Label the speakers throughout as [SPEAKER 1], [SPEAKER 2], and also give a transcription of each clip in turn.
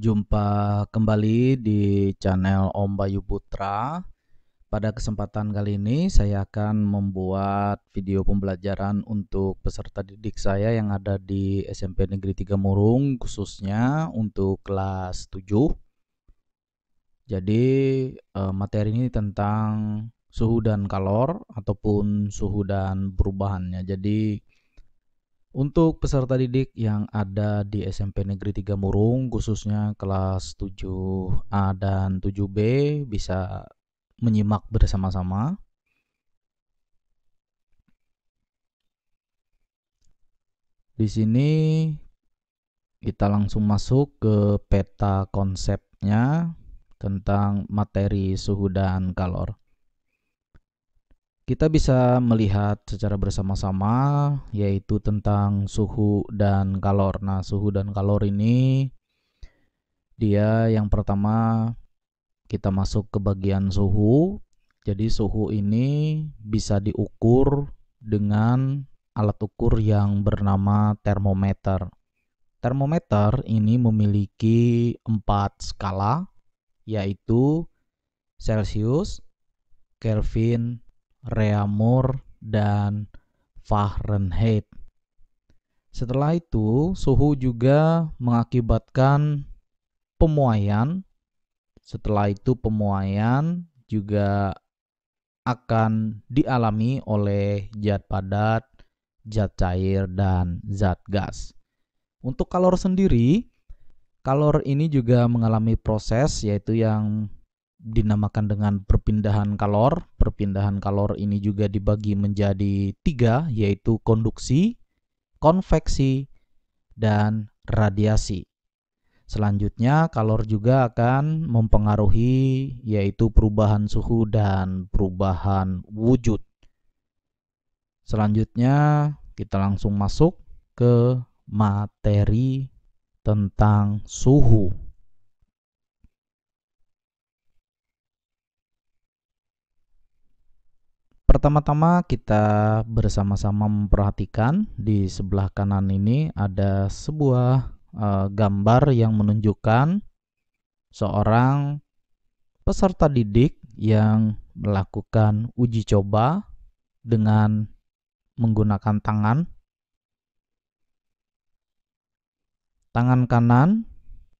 [SPEAKER 1] Jumpa kembali di channel Om Bayu Putra. Pada kesempatan kali ini saya akan membuat video pembelajaran untuk peserta didik saya yang ada di SMP Negeri 3 Murung, khususnya untuk kelas 7. Jadi materi ini tentang suhu dan kalor ataupun suhu dan perubahannya. Jadi untuk peserta didik yang ada di SMP Negeri 3 Murung, khususnya kelas 7A dan 7B, bisa menyimak bersama-sama. Di sini kita langsung masuk ke peta konsepnya tentang materi suhu dan kalor. Kita bisa melihat secara bersama-sama yaitu tentang suhu dan kalor. Nah, suhu dan kalor ini dia yang pertama kita masuk ke bagian suhu. Jadi suhu ini bisa diukur dengan alat ukur yang bernama termometer. Termometer ini memiliki 4 skala, yaitu Celcius, Kelvin, Reaumur, dan Fahrenheit. Setelah itu, suhu juga mengakibatkan pemuaian. Setelah itu pemuaian juga akan dialami oleh zat padat, zat cair, dan zat gas. Untuk kalor sendiri, kalor ini juga mengalami proses yaitu yang dinamakan dengan perpindahan kalor. Perpindahan kalor ini juga dibagi menjadi 3, yaitu konduksi, konveksi, dan radiasi. Selanjutnya, kalor juga akan mempengaruhi yaitu perubahan suhu dan perubahan wujud. Selanjutnya, kita langsung masuk ke materi tentang suhu. Pertama-tama kita bersama-sama memperhatikan di sebelah kanan ini ada sebuah gambar yang menunjukkan seorang peserta didik yang melakukan uji coba dengan menggunakan tangan kanan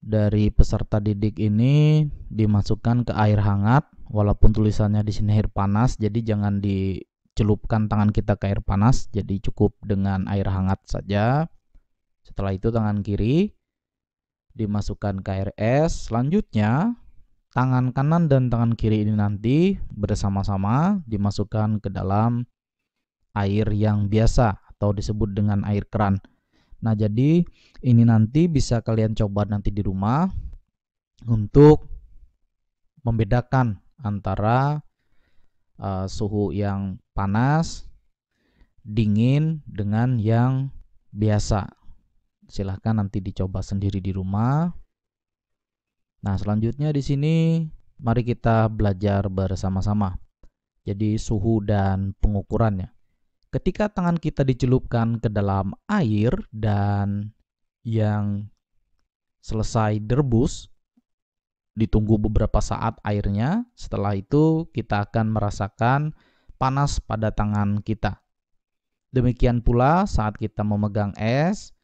[SPEAKER 1] dari peserta didik ini dimasukkan ke air hangat, walaupun tulisannya di sini air panas, jadi jangan dicelupkan tangan kita ke air panas, jadi cukup dengan air hangat saja. Setelah itu tangan kiri dimasukkan ke air es. Selanjutnya tangan kanan dan tangan kiri ini nanti bersama-sama dimasukkan ke dalam air yang biasa atau disebut dengan air keran. Nah, jadi ini nanti bisa kalian coba nanti di rumah untuk membedakan antara suhu yang panas, dingin dengan yang biasa. Silahkan nanti dicoba sendiri di rumah. Nah, selanjutnya di sini mari kita belajar bersama-sama. Jadi suhu dan pengukurannya. Ketika tangan kita dicelupkan ke dalam air dan yang selesai direbus, ditunggu beberapa saat airnya, setelah itu kita akan merasakan panas pada tangan kita. Demikian pula saat kita memegang es,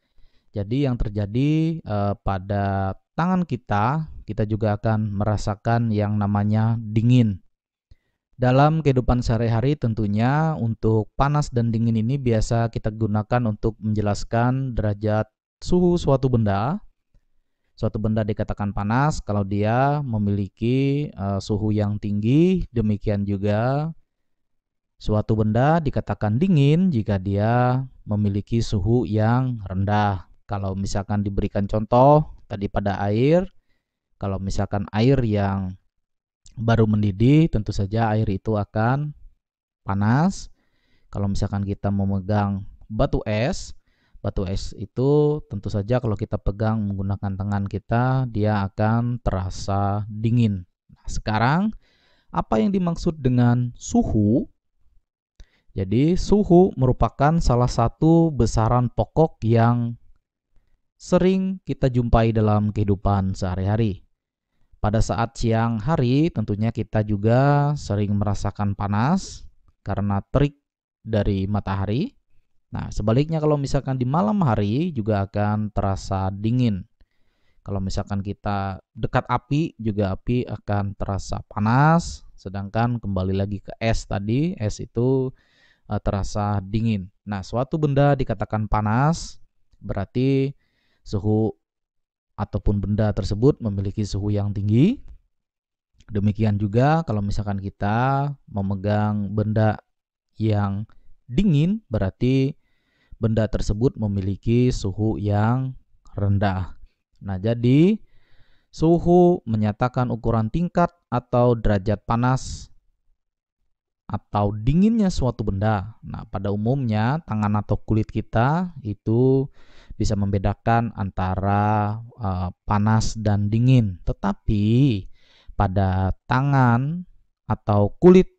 [SPEAKER 1] jadi yang terjadi pada tangan kita juga akan merasakan yang namanya dingin. Dalam kehidupan sehari-hari tentunya untuk panas dan dingin ini biasa kita gunakan untuk menjelaskan derajat suhu suatu benda. Suatu benda dikatakan panas kalau dia memiliki suhu yang tinggi, demikian juga suatu benda dikatakan dingin jika dia memiliki suhu yang rendah. Kalau misalkan diberikan contoh tadi pada air, kalau misalkan air yang baru mendidih, tentu saja air itu akan panas. Kalau misalkan kita memegang batu es itu tentu saja kalau kita pegang menggunakan tangan kita, dia akan terasa dingin. Nah, sekarang apa yang dimaksud dengan suhu? Jadi suhu merupakan salah satu besaran pokok yang sering kita jumpai dalam kehidupan sehari-hari. Pada saat siang hari tentunya kita juga sering merasakan panas karena terik dari matahari. Nah, sebaliknya kalau misalkan di malam hari juga akan terasa dingin. Kalau misalkan kita dekat api, juga api akan terasa panas, sedangkan kembali lagi ke es tadi, es itu terasa dingin. Nah, suatu benda dikatakan panas, berarti suhu ataupun benda tersebut memiliki suhu yang tinggi. Demikian juga kalau misalkan kita memegang benda yang dingin, berarti benda tersebut memiliki suhu yang rendah. Nah, jadi suhu menyatakan ukuran tingkat atau derajat panas atau dinginnya suatu benda. Nah, pada umumnya tangan atau kulit kita itu bisa membedakan antara panas dan dingin. Tetapi pada tangan atau kulit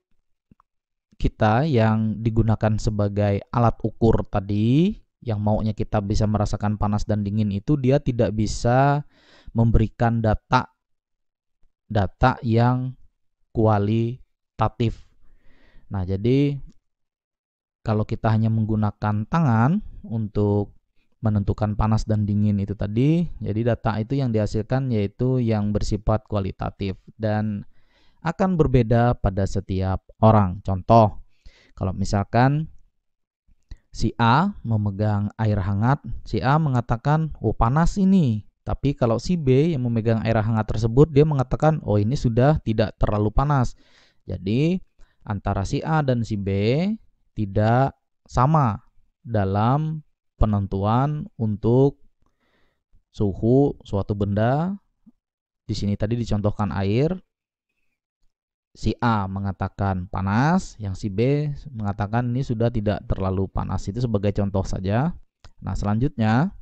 [SPEAKER 1] kita yang digunakan sebagai alat ukur tadi, yang maunya kita bisa merasakan panas dan dingin itu, dia tidak bisa memberikan data yang kualitatif. Nah, jadi kalau kita hanya menggunakan tangan untuk menentukan panas dan dingin itu tadi, jadi data itu yang dihasilkan yaitu yang bersifat kualitatif dan akan berbeda pada setiap orang. Contoh, kalau misalkan si A memegang air hangat, si A mengatakan, "Oh, panas ini." Tapi kalau si B yang memegang air hangat tersebut, dia mengatakan, "Oh, ini sudah tidak terlalu panas." Jadi, antara si A dan si B tidak sama dalam penentuan untuk suhu suatu benda. Di sini tadi dicontohkan air. Si A mengatakan panas, yang si B mengatakan ini sudah tidak terlalu panas. Itu sebagai contoh saja. Nah, selanjutnya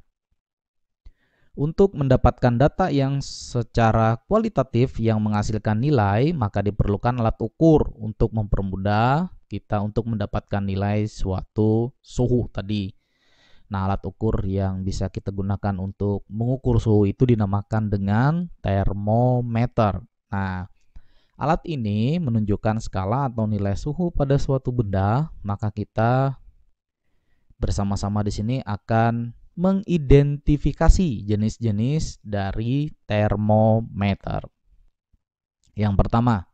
[SPEAKER 1] untuk mendapatkan data yang secara kualitatif yang menghasilkan nilai, maka diperlukan alat ukur untuk mempermudah kita untuk mendapatkan nilai suatu suhu tadi. Nah, alat ukur yang bisa kita gunakan untuk mengukur suhu itu dinamakan dengan termometer. Nah, alat ini menunjukkan skala atau nilai suhu pada suatu benda, maka kita bersama-sama di sini akan mengidentifikasi jenis-jenis dari termometer. Yang pertama,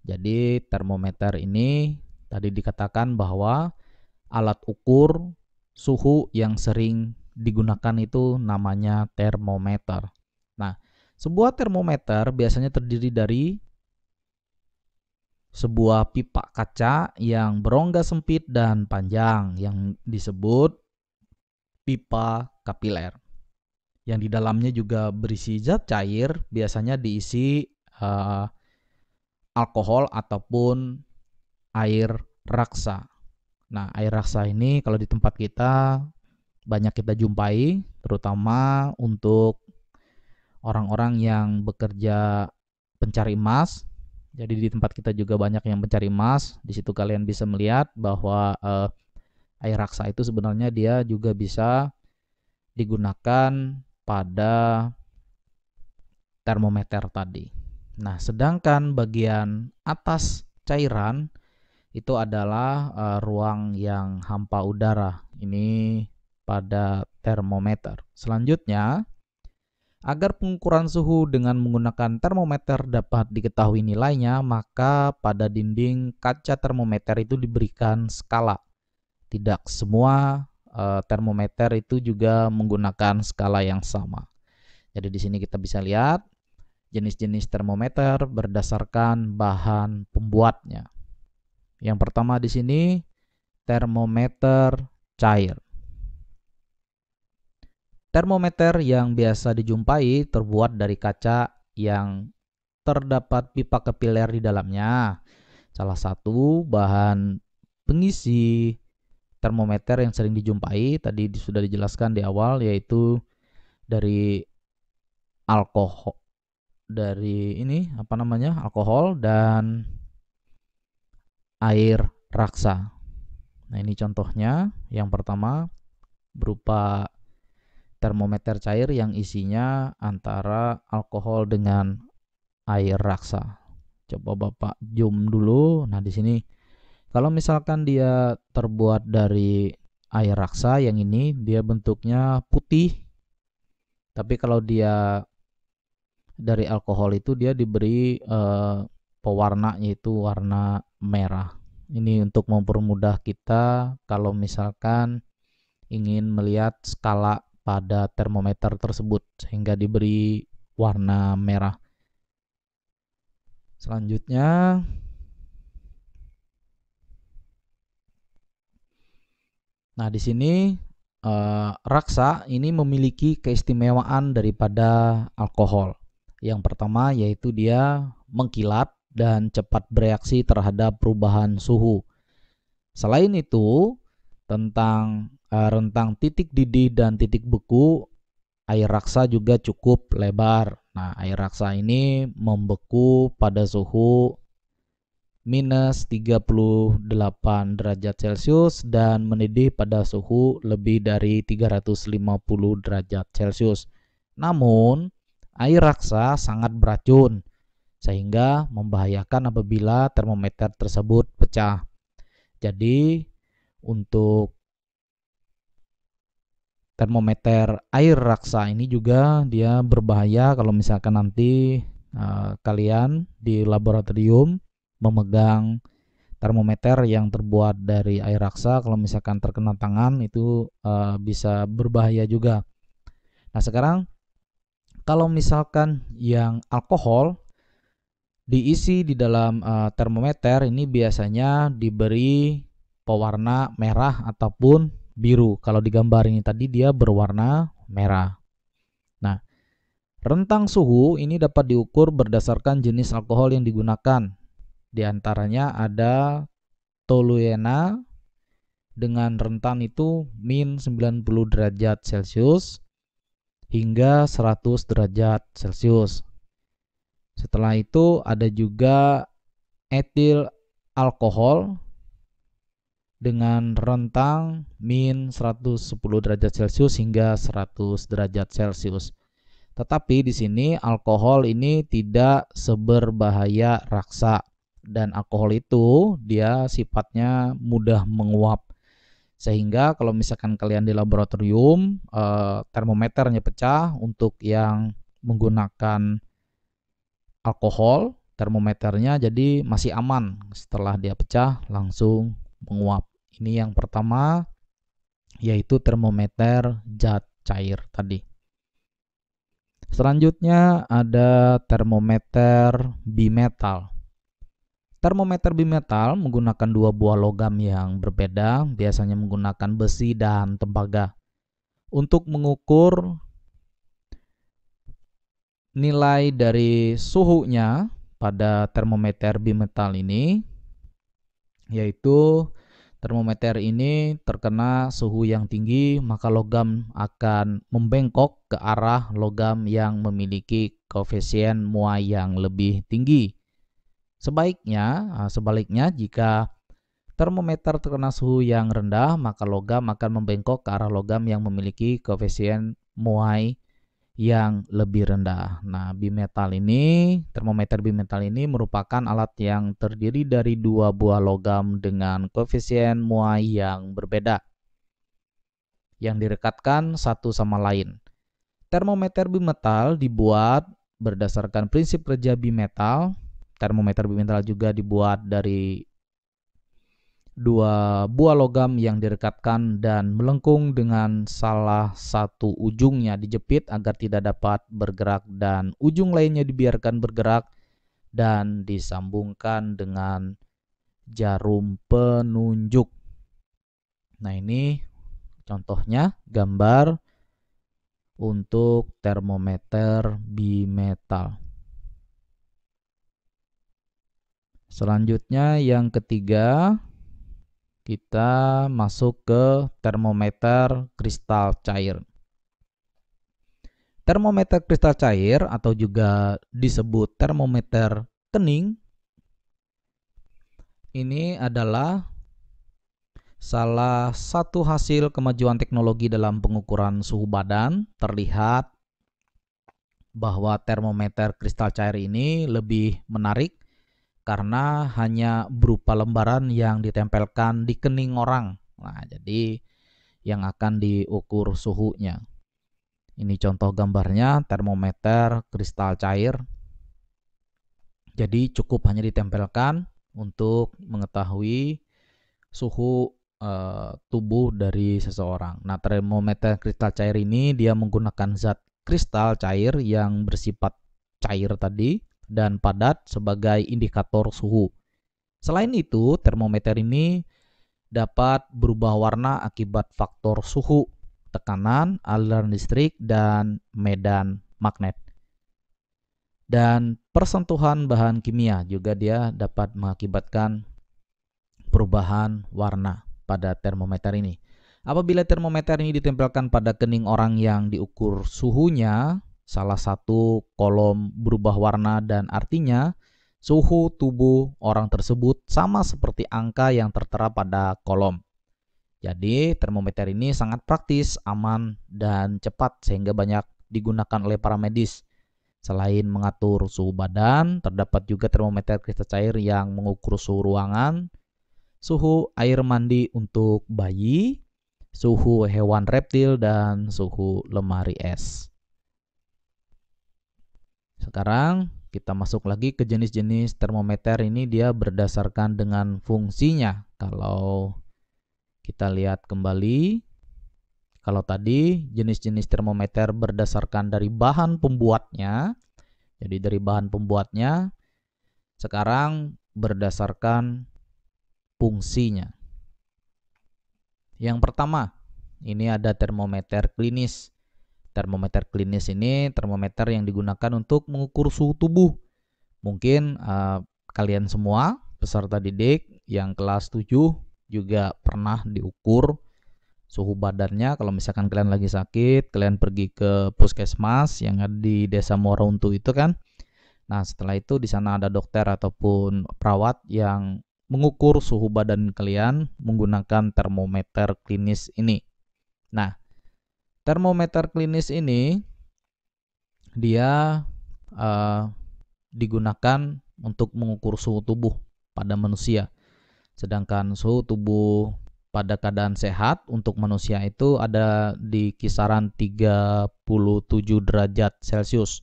[SPEAKER 1] jadi termometer ini tadi dikatakan bahwa alat ukur suhu yang sering digunakan itu namanya termometer. Nah, sebuah termometer biasanya terdiri dari sebuah pipa kaca yang berongga sempit dan panjang yang disebut pipa kapiler. Yang di dalamnya juga berisi zat cair, biasanya diisi alkohol ataupun air raksa. Nah, air raksa ini kalau di tempat kita banyak kita jumpai, terutama untuk orang-orang yang bekerja pencari emas. Jadi di tempat kita juga banyak yang mencari emas. Di situ kalian bisa melihat bahwa air raksa itu sebenarnya dia juga bisa digunakan pada termometer tadi. Nah, sedangkan bagian atas cairan itu adalah ruang yang hampa udara. Ini pada termometer. Selanjutnya, agar pengukuran suhu dengan menggunakan termometer dapat diketahui nilainya, maka pada dinding kaca termometer itu diberikan skala. Tidak semua termometer itu juga menggunakan skala yang sama. Jadi di sini kita bisa lihat jenis-jenis termometer berdasarkan bahan pembuatnya. Yang pertama di sini termometer cair. Termometer yang biasa dijumpai terbuat dari kaca yang terdapat pipa kapiler di dalamnya. Salah satu bahan pengisi termometer yang sering dijumpai tadi sudah dijelaskan di awal yaitu dari alkohol, dari ini alkohol dan air raksa. Nah, ini contohnya. Yang pertama berupa termometer cair yang isinya antara alkohol dengan air raksa. Coba Bapak zoom dulu. Nah, di sini kalau misalkan dia terbuat dari air raksa, yang ini dia bentuknya putih. Tapi kalau dia dari alkohol itu dia diberi pewarna, yaitu warna merah. Ini untuk mempermudah kita kalau misalkan ingin melihat skala pada termometer tersebut sehingga diberi warna merah. Selanjutnya, nah di sini raksa ini memiliki keistimewaan daripada alkohol. Yang pertama yaitu dia mengkilat dan cepat bereaksi terhadap perubahan suhu. Selain itu, tentang rentang titik didih dan titik beku, air raksa juga cukup lebar. Nah, air raksa ini membeku pada suhu minus 38 derajat Celcius dan mendidih pada suhu lebih dari 350 derajat Celcius. Namun, air raksa sangat beracun sehingga membahayakan apabila termometer tersebut pecah. Jadi, untuk termometer air raksa ini juga dia berbahaya kalau misalkan nanti kalian di laboratorium memegang termometer yang terbuat dari air raksa. Kalau misalkan terkena tangan itu bisa berbahaya juga. Nah, sekarang kalau misalkan yang alkohol diisi di dalam termometer ini biasanya diberi pewarna merah ataupun biru. Kalau di gambar ini tadi dia berwarna merah. Nah, rentang suhu ini dapat diukur berdasarkan jenis alkohol yang digunakan. Di antaranya ada toluena dengan rentan itu min 90 derajat Celcius hingga 100 derajat Celcius. Setelah itu ada juga etil alkohol dengan rentang min 110 derajat Celcius hingga 100 derajat Celcius. Tetapi di sini alkohol ini tidak seberbahaya raksa, dan alkohol itu dia sifatnya mudah menguap. Sehingga kalau misalkan kalian di laboratorium termometernya pecah, untuk yang menggunakan alkohol termometernya jadi masih aman, setelah dia pecah langsung menguap. Ini yang pertama, yaitu termometer zat cair tadi. Selanjutnya ada termometer bimetal. Termometer bimetal menggunakan dua buah logam yang berbeda, biasanya menggunakan besi dan tembaga. Untuk mengukur nilai dari suhunya pada termometer bimetal ini, yaitu termometer ini terkena suhu yang tinggi, maka logam akan membengkok ke arah logam yang memiliki koefisien muai yang lebih tinggi. Sebaliknya, jika termometer terkena suhu yang rendah, maka logam akan membengkok ke arah logam yang memiliki koefisien muai yang lebih rendah. Nah, termometer bimetal ini merupakan alat yang terdiri dari dua buah logam dengan koefisien muai yang berbeda, yang direkatkan satu sama lain. Termometer bimetal dibuat berdasarkan prinsip kerja bimetal. Termometer bimetal juga dibuat dari dua buah logam yang direkatkan dan melengkung dengan salah satu ujungnya dijepit agar tidak dapat bergerak dan ujung lainnya dibiarkan bergerak dan disambungkan dengan jarum penunjuk. Nah, ini contohnya gambar untuk termometer bimetal. Selanjutnya yang ketiga, kita masuk ke termometer kristal cair. Termometer kristal cair atau juga disebut termometer kening ini adalah Salah satu hasil kemajuan teknologi dalam pengukuran suhu badan terlihat bahwa termometer kristal cair ini lebih menarik karena hanya berupa lembaran yang ditempelkan di kening orang. Nah, jadi yang akan diukur suhunya. Ini contoh gambarnya termometer kristal cair. Jadi cukup hanya ditempelkan untuk mengetahui suhu tubuh dari seseorang. Nah, termometer kristal cair ini dia menggunakan zat kristal cair yang bersifat cair tadi dan padat sebagai indikator suhu. Selain itu, termometer ini dapat berubah warna akibat faktor suhu, tekanan, aliran listrik, dan medan magnet. Dan persentuhan bahan kimia juga dia dapat mengakibatkan perubahan warna pada termometer ini. Apabila termometer ini ditempelkan pada kening orang yang diukur suhunya, salah satu kolom berubah warna dan artinya suhu tubuh orang tersebut sama seperti angka yang tertera pada kolom. Jadi termometer ini sangat praktis, aman, dan cepat sehingga banyak digunakan oleh para medis. Selain mengatur suhu badan, terdapat juga termometer kristal cair yang mengukur suhu ruangan, suhu air mandi untuk bayi, suhu hewan reptil, dan suhu lemari es. Sekarang kita masuk lagi ke jenis-jenis termometer ini, dia berdasarkan dengan fungsinya. Kalau kita lihat kembali, kalau tadi jenis-jenis termometer berdasarkan dari bahan pembuatnya, jadi dari bahan pembuatnya, sekarang berdasarkan fungsinya. Yang pertama, ini ada termometer klinis. Termometer klinis ini termometer yang digunakan untuk mengukur suhu tubuh. Mungkin kalian semua peserta didik yang kelas 7 juga pernah diukur suhu badannya. Kalau misalkan kalian lagi sakit, kalian pergi ke puskesmas yang ada di Desa Muarauntu itu kan. Nah, setelah itu di sana ada dokter ataupun perawat yang mengukur suhu badan kalian menggunakan termometer klinis ini. Nah, termometer klinis ini dia digunakan untuk mengukur suhu tubuh pada manusia. Sedangkan suhu tubuh pada keadaan sehat untuk manusia itu ada di kisaran 37 derajat Celcius.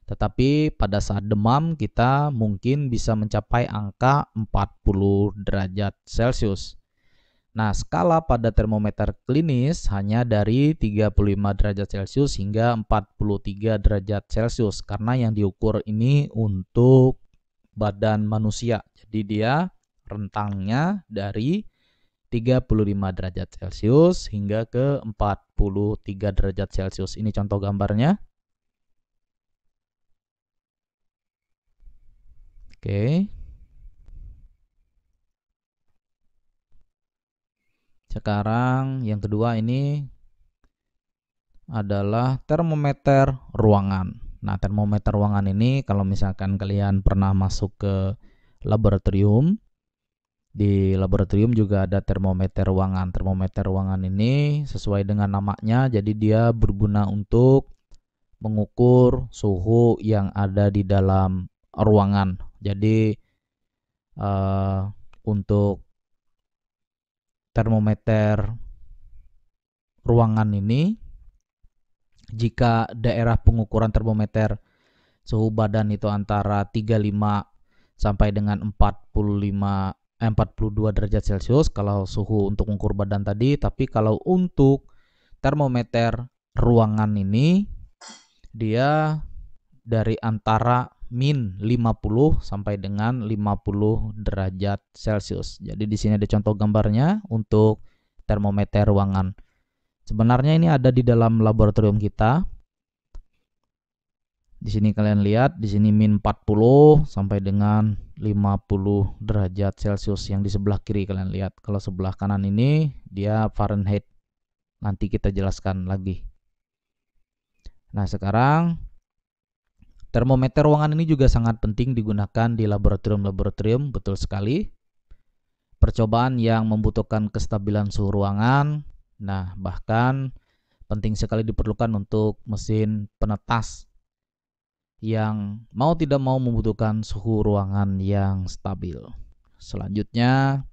[SPEAKER 1] Tetapi pada saat demam kita mungkin bisa mencapai angka 40 derajat Celcius. Nah, skala pada termometer klinis hanya dari 35 derajat Celcius hingga 43 derajat Celcius karena yang diukur ini untuk badan manusia. Jadi dia rentangnya dari 35 derajat Celcius hingga ke 43 derajat Celcius. Ini contoh gambarnya. Oke. Sekarang yang kedua ini adalah termometer ruangan. Nah, termometer ruangan ini kalau misalkan kalian pernah masuk ke laboratorium, di laboratorium juga ada termometer ruangan. Termometer ruangan ini sesuai dengan namanya, jadi dia berguna untuk mengukur suhu yang ada di dalam ruangan. Jadi untuk termometer ruangan ini, jika daerah pengukuran termometer suhu badan itu antara 35 sampai dengan 42 derajat Celcius kalau suhu untuk mengukur badan tadi, tapi kalau untuk termometer ruangan ini dia dari antara min 50 sampai dengan 50 derajat Celcius. Jadi di sini ada contoh gambarnya untuk termometer ruangan. Sebenarnya ini ada di dalam laboratorium kita. Di sini kalian lihat, di sini min 40 sampai dengan 50 derajat Celcius. Yang di sebelah kiri kalian lihat. Kalau sebelah kanan ini dia Fahrenheit. Nanti kita jelaskan lagi. Nah, sekarang termometer ruangan ini juga sangat penting digunakan di laboratorium-laboratorium, betul sekali. percobaan yang membutuhkan kestabilan suhu ruangan. Nah, bahkan penting sekali diperlukan untuk mesin penetas yang mau tidak mau membutuhkan suhu ruangan yang stabil. Selanjutnya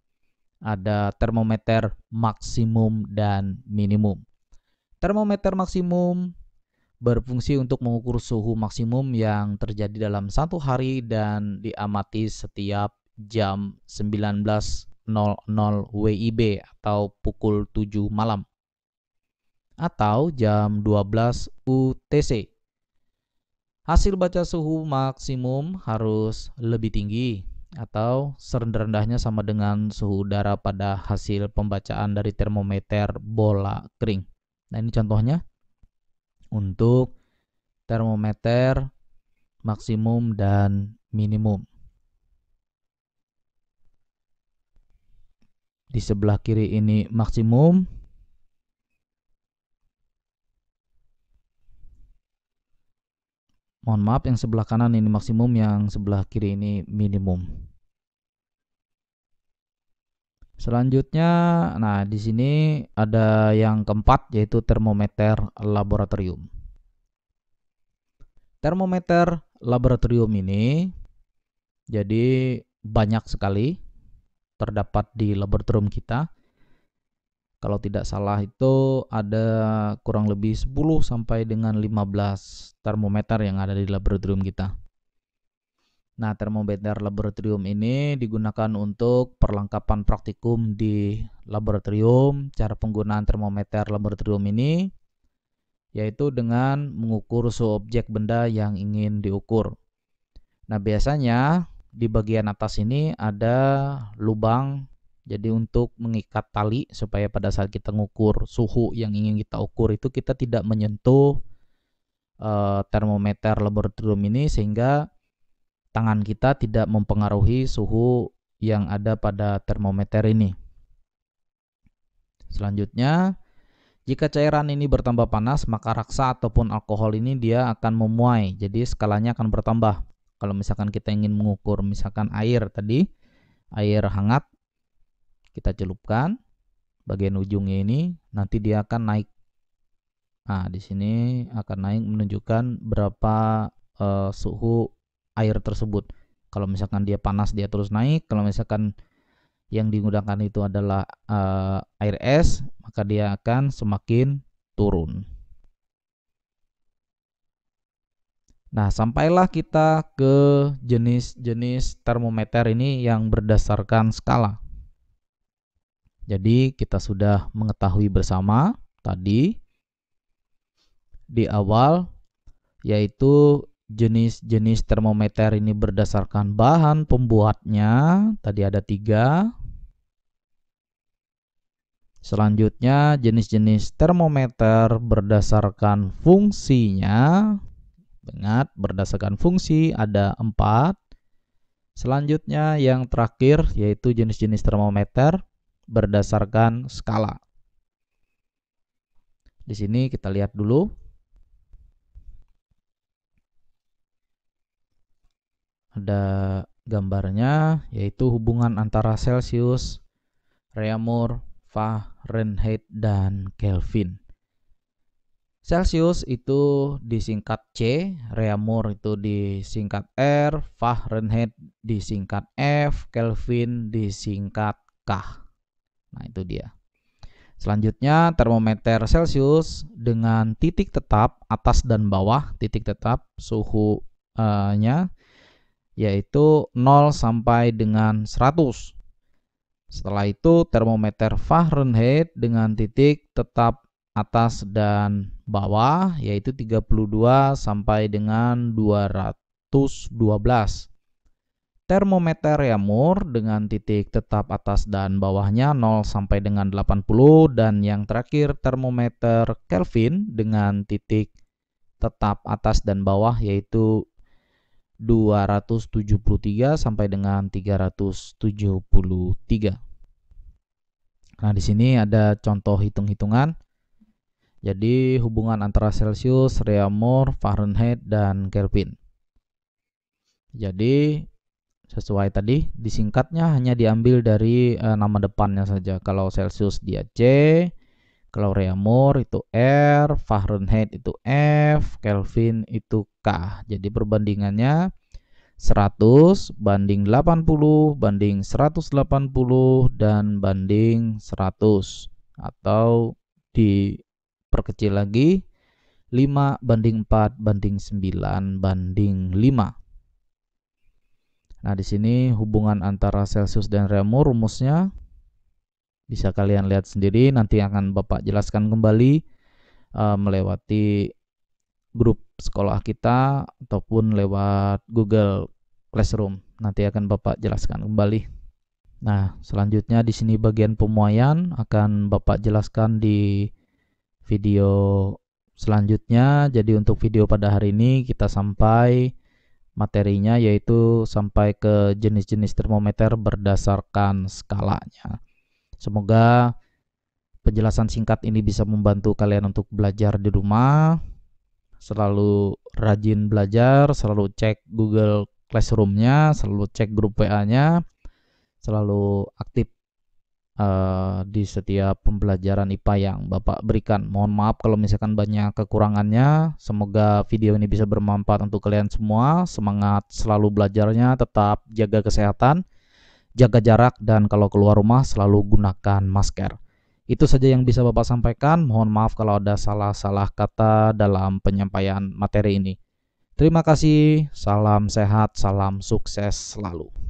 [SPEAKER 1] ada termometer maksimum dan minimum. Termometer maksimum berfungsi untuk mengukur suhu maksimum yang terjadi dalam satu hari dan diamati setiap jam 19.00 WIB atau pukul 7 malam atau jam 12 UTC. Hasil baca suhu maksimum harus lebih tinggi atau serendah-rendahnya sama dengan suhu udara pada hasil pembacaan dari termometer bola kering. Nah, ini contohnya untuk termometer maksimum dan minimum. Di sebelah kiri ini maksimum, mohon maaf, yang sebelah kanan ini maksimum, yang sebelah kiri ini minimum. Selanjutnya, nah di sini ada yang keempat yaitu termometer laboratorium. Termometer laboratorium ini jadi banyak sekali terdapat di laboratorium kita. Kalau tidak salah itu ada kurang lebih 10 sampai dengan 15 termometer yang ada di laboratorium kita. Nah, termometer laboratorium ini digunakan untuk perlengkapan praktikum di laboratorium. Cara penggunaan termometer laboratorium ini yaitu dengan mengukur suhu objek benda yang ingin diukur. Nah, biasanya di bagian atas ini ada lubang, jadi untuk mengikat tali supaya pada saat kita mengukur suhu yang ingin kita ukur itu kita tidak menyentuh termometer laboratorium ini sehingga tangan kita tidak mempengaruhi suhu yang ada pada termometer ini. Selanjutnya, jika cairan ini bertambah panas, maka raksa ataupun alkohol ini dia akan memuai, jadi skalanya akan bertambah. Kalau misalkan kita ingin mengukur misalkan air tadi, air hangat, kita celupkan bagian ujungnya ini, nanti dia akan naik. Nah, di sini akan naik menunjukkan berapa suhu air tersebut. Kalau misalkan dia panas, dia terus naik. Kalau misalkan yang digunakan itu adalah air es, maka dia akan semakin turun. Nah, sampailah kita ke jenis-jenis termometer ini yang berdasarkan skala. Jadi kita sudah mengetahui bersama tadi di awal, yaitu jenis-jenis termometer ini berdasarkan bahan pembuatnya. Tadi ada 3. Selanjutnya jenis-jenis termometer berdasarkan fungsinya. Ingat, berdasarkan fungsi ada 4. Selanjutnya yang terakhir yaitu jenis-jenis termometer berdasarkan skala. Di sini kita lihat dulu. Ada gambarnya yaitu hubungan antara Celsius, Reaumur, Fahrenheit, dan Kelvin. Celsius itu disingkat C, Reaumur itu disingkat R, Fahrenheit disingkat F, Kelvin disingkat K. Nah, itu dia. Selanjutnya termometer Celsius dengan titik tetap atas dan bawah, titik tetap suhunya yaitu 0 sampai dengan 100. Setelah itu termometer Fahrenheit dengan titik tetap atas dan bawah yaitu 32 sampai dengan 212. Termometer Reaumur dengan titik tetap atas dan bawahnya 0 sampai dengan 80, dan yang terakhir termometer Kelvin dengan titik tetap atas dan bawah yaitu 273 sampai dengan 373. Nah, di sini ada contoh hitung-hitungan. Jadi hubungan antara Celsius, Reaumur, Fahrenheit, dan Kelvin. Jadi sesuai tadi, disingkatnya hanya diambil dari nama depannya saja. Kalau Celsius dia C, kalau Reaumur itu R, Fahrenheit itu F, Kelvin itu K. Jadi perbandingannya 100 banding 80 banding 180 dan banding 100, atau diperkecil lagi 5 banding 4 banding 9 banding 5. Nah, di sini hubungan antara Celsius dan Reaumur rumusnya bisa kalian lihat sendiri, nanti akan Bapak jelaskan kembali melewati grup sekolah kita ataupun lewat Google Classroom. Nanti akan Bapak jelaskan kembali. Nah, selanjutnya di sini bagian pemuaian akan Bapak jelaskan di video selanjutnya. Jadi untuk video pada hari ini kita sampai materinya, yaitu sampai ke jenis-jenis termometer berdasarkan skalanya. Semoga penjelasan singkat ini bisa membantu kalian untuk belajar di rumah. Selalu rajin belajar, selalu cek Google Classroom-nya, selalu cek grup WA-nya, selalu aktif di setiap pembelajaran IPA yang Bapak berikan. Mohon maaf kalau misalkan banyak kekurangannya. Semoga video ini bisa bermanfaat untuk kalian semua. Semangat selalu belajarnya, tetap jaga kesehatan, jaga jarak, dan kalau keluar rumah selalu gunakan masker. Itu saja yang bisa Bapak sampaikan. Mohon maaf kalau ada salah-salah kata dalam penyampaian materi ini. Terima kasih, salam sehat, salam sukses selalu.